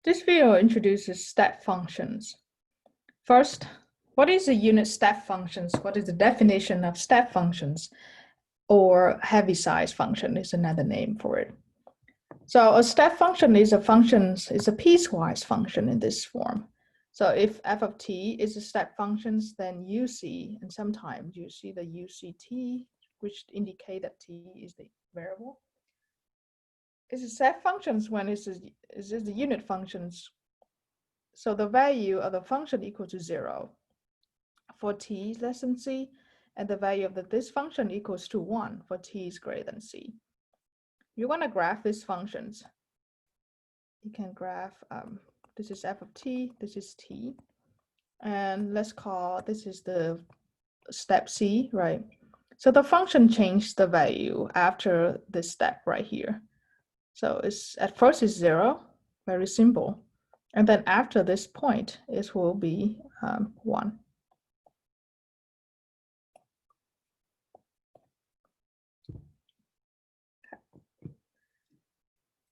This video introduces step functions. First, what is a unit step functions? What is the definition of step functions? Or Heaviside function is another name for it. So a step function is a piecewise function in this form. So if f of t is a step functions, then uc, and sometimes you see the uct, which indicate that t is the variable. It's a step functions when it's the unit functions. So the value of the function equal to 0 for t less than c, and the value of this function equals to 1 for t is greater than c. You want to graph these functions. You can graph, this is f of t, this is t, and let's call this is the step c, right? So the function changed the value after this step right here. So it's at first it's 0, very simple. And then after this point, it will be 1.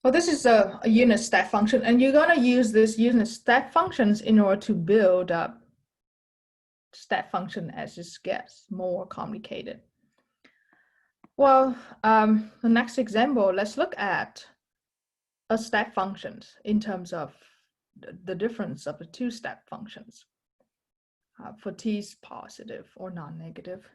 Well, this is a unit step function, and you're going to use this unit step functions in order to build up step function as it gets more complicated. Well, the next example, let's look at a step functions in terms of the difference of the two step functions. For t is positive or non-negative,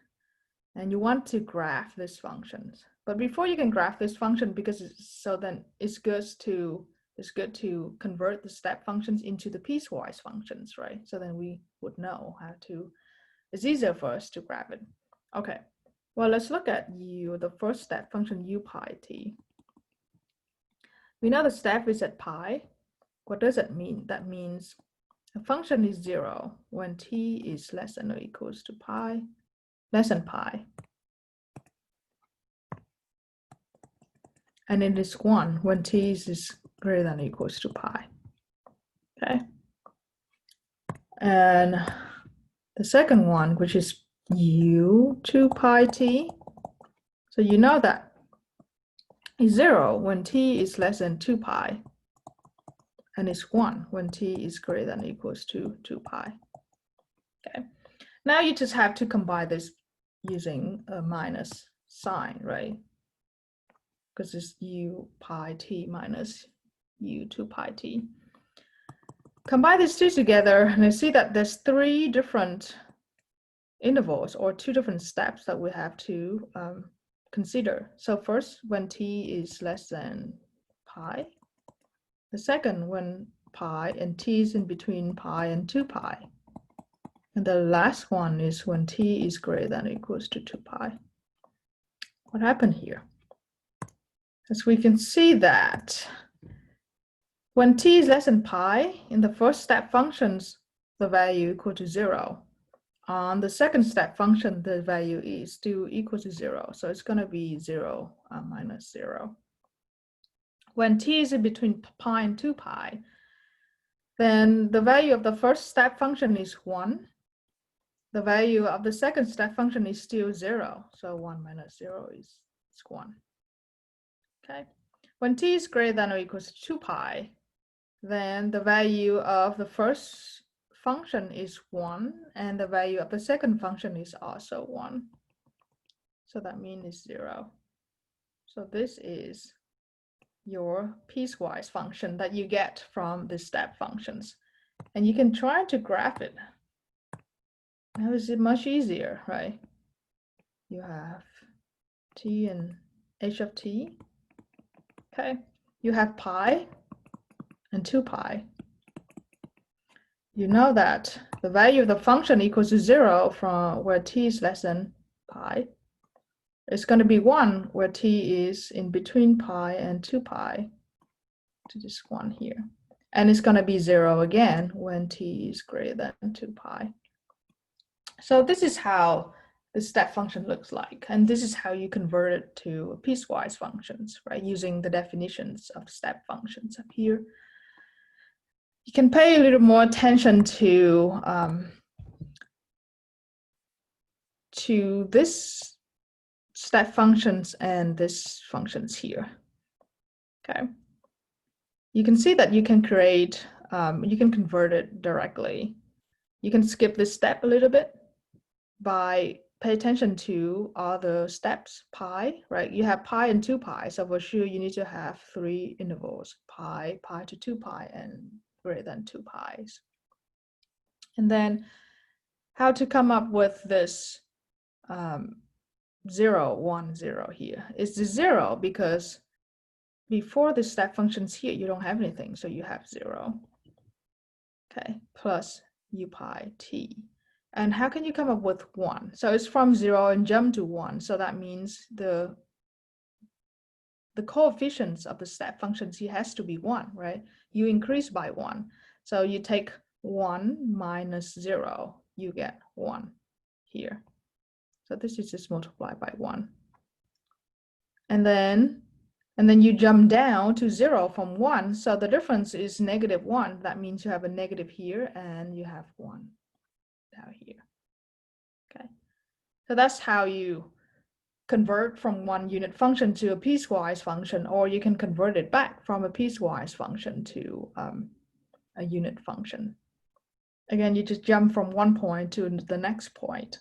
and you want to graph these functions. But before you can graph this function, because it's good to convert the step functions into the piecewise functions, right? So then we would know how to. It's easier for us to graph it. Okay. Well, let's look at the first step function u pi t. We know the step is at pi. What does that mean? That means the function is 0 when t is less than or equals to pi, less than pi. And it is 1 when t is greater than or equals to pi. Okay. And the second one, which is u 2 pi t. So you know that is 0 when t is less than 2 pi. And it's 1 when t is greater than or equals to 2 pi. Okay. Now you just have to combine this using a minus sign, right? Because it's u pi t minus u 2 pi t. Combine these two together, and you see that there's 3 different intervals or 2 different steps that we have to consider. So first, when t is less than pi. The second, when pi and t is in between pi and 2 pi. And the last one is when t is greater than or equals to 2 pi. What happened here? As we can see that when t is less than pi, in the first step functions, the value equal to 0. On the second step function, the value is still equal to 0. So it's going to be 0 minus 0. When t is in between pi and 2 pi, then the value of the first step function is 1. The value of the second step function is still 0. So 1 minus 0 is 1. Okay. When t is greater than or equals to 2 pi, then the value of the first function is 1, and the value of the second function is also 1. So that means it's 0. So this is your piecewise function that you get from the step functions. And you can try to graph it. Now is it much easier, right? You have t and h of t. Okay, you have pi and 2 pi. You know that the value of the function equals to 0 from where t is less than pi. It's going to be 1 where t is in between pi and 2 pi, to this one here. And it's going to be 0 again when t is greater than 2 pi. So this is how the step function looks like. And this is how you convert it to piecewise functions, right? Using the definitions of step functions up here. You can pay a little more attention to this step functions and this functions here. Okay. you can see that you can create, you can convert it directly. You can skip this step a little bit by pay attention to all the steps, pi, right? You have pi and 2 pi, so for sure you need to have 3 intervals, pi, pi to 2 pi, and greater than 2 pi's. And then how to come up with this 0, 1, 0 here. It's the 0 because before the step functions here, you don't have anything, so you have 0. Okay, plus u pi t. And how can you come up with 1? So it's from 0 and jump to 1. So that means the coefficients of the step functions here has to be 1, right? You increase by 1. So you take 1 minus 0, you get 1 here. So this is just multiplied by 1. And then you jump down to 0 from 1. So the difference is -1. That means you have a negative here and you have 1 down here. Okay. So that's how you convert from one unit function to a piecewise function, or you can convert it back from a piecewise function to a unit function. Again, you just jump from one point to the next point.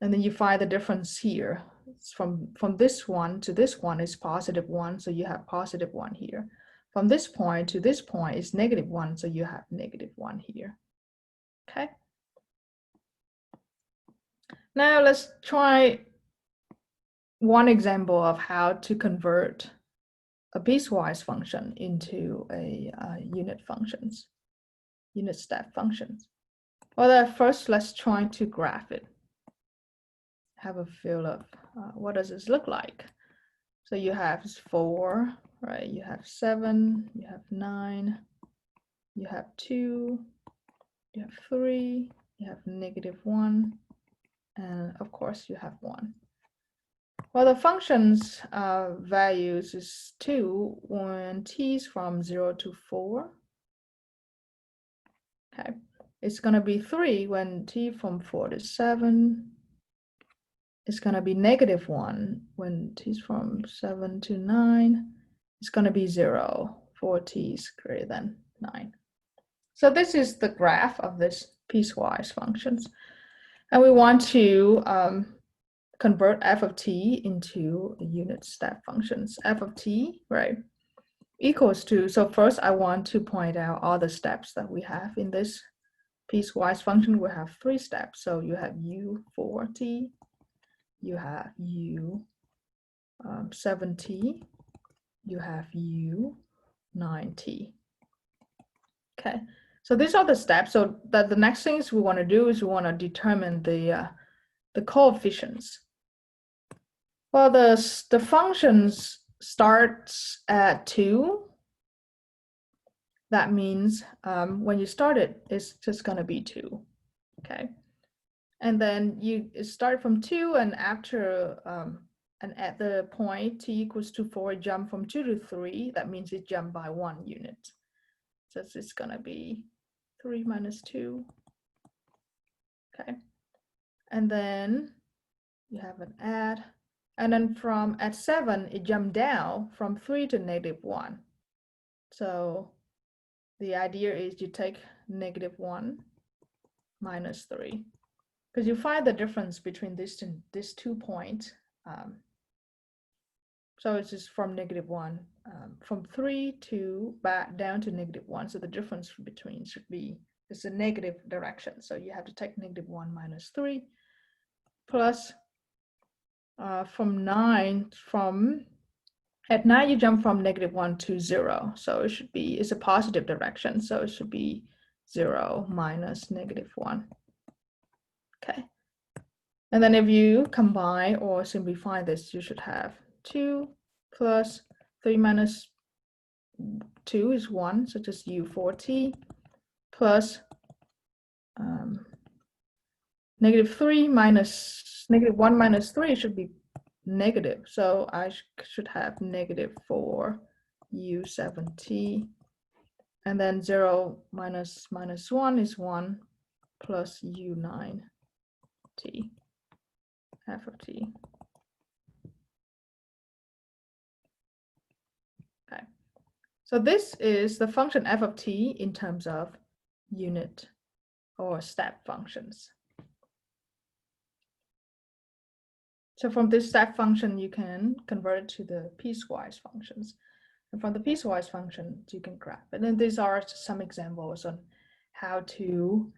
And then you find the difference here. It's from this one to this one is +1, so you have +1 here. From this point to this point is -1, so you have -1 here. Okay. Now let's try one example of how to convert a piecewise function into a unit step functions. Well, first let's try to graph it. Have a feel of what does this look like. So you have 4, right? You have 7, you have 9, you have 2, you have 3, you have -1, and of course you have 1. Well, the function's values is 2 when t is from 0 to 4. Okay, it's going to be 3 when t from 4 to 7. It's going to be -1 when t is from 7 to 9. It's going to be 0 for t is greater than 9. So this is the graph of this piecewise functions. And we want to convert f of t into a unit step functions. F of t, right, equals to, so first I want to point out all the steps that we have in this piecewise function. We have 3 steps. So you have u4t, you have u7t, you have u9t. Okay, so these are the steps. So that the next things we want to do is we want to determine the coefficients. Well, the functions starts at 2. That means when you start it, it's just going to be 2. Okay, and then you start from 2, and after and at the point t equals to 4, jump from 2 to 3. That means it jumped by 1 unit. So it's going to be 3 minus 2. Okay, and then you have an add. And then from at 7, it jumped down from 3 to -1. So the idea is you take -1 minus 3, because you find the difference between these 2 points. So it's just from -1, from 3 to back down to -1. So the difference between should be, it's a negative direction. So you have to take -1 minus 3 plus from 9, at 9 you jump from -1 to 0. So it should be, it's a positive direction. So it should be 0 minus -1. Okay. And then if you combine or simplify this, you should have 2 plus 3 minus 2 is 1. So just u4t plus -3 minus -1 minus 3 should be negative. So I should have -4 u7t. And then 0 minus -1 is 1 plus u9t, f of t. Okay. So this is the function f of t in terms of unit or step functions. So from this step function, you can convert it to the piecewise functions. And from the piecewise function, you can graph. And then these are some examples on how to,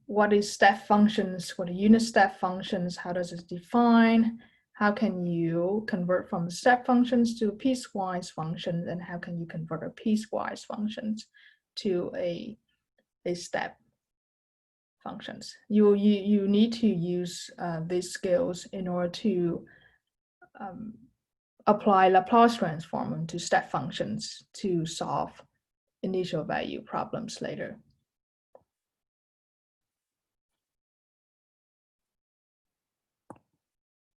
what is step functions, what are unit step functions, how does it define, how can you convert from step functions to piecewise functions, and how can you convert a piecewise functions to a step functions. You need to use these skills in order to apply Laplace transform to step functions to solve initial value problems later.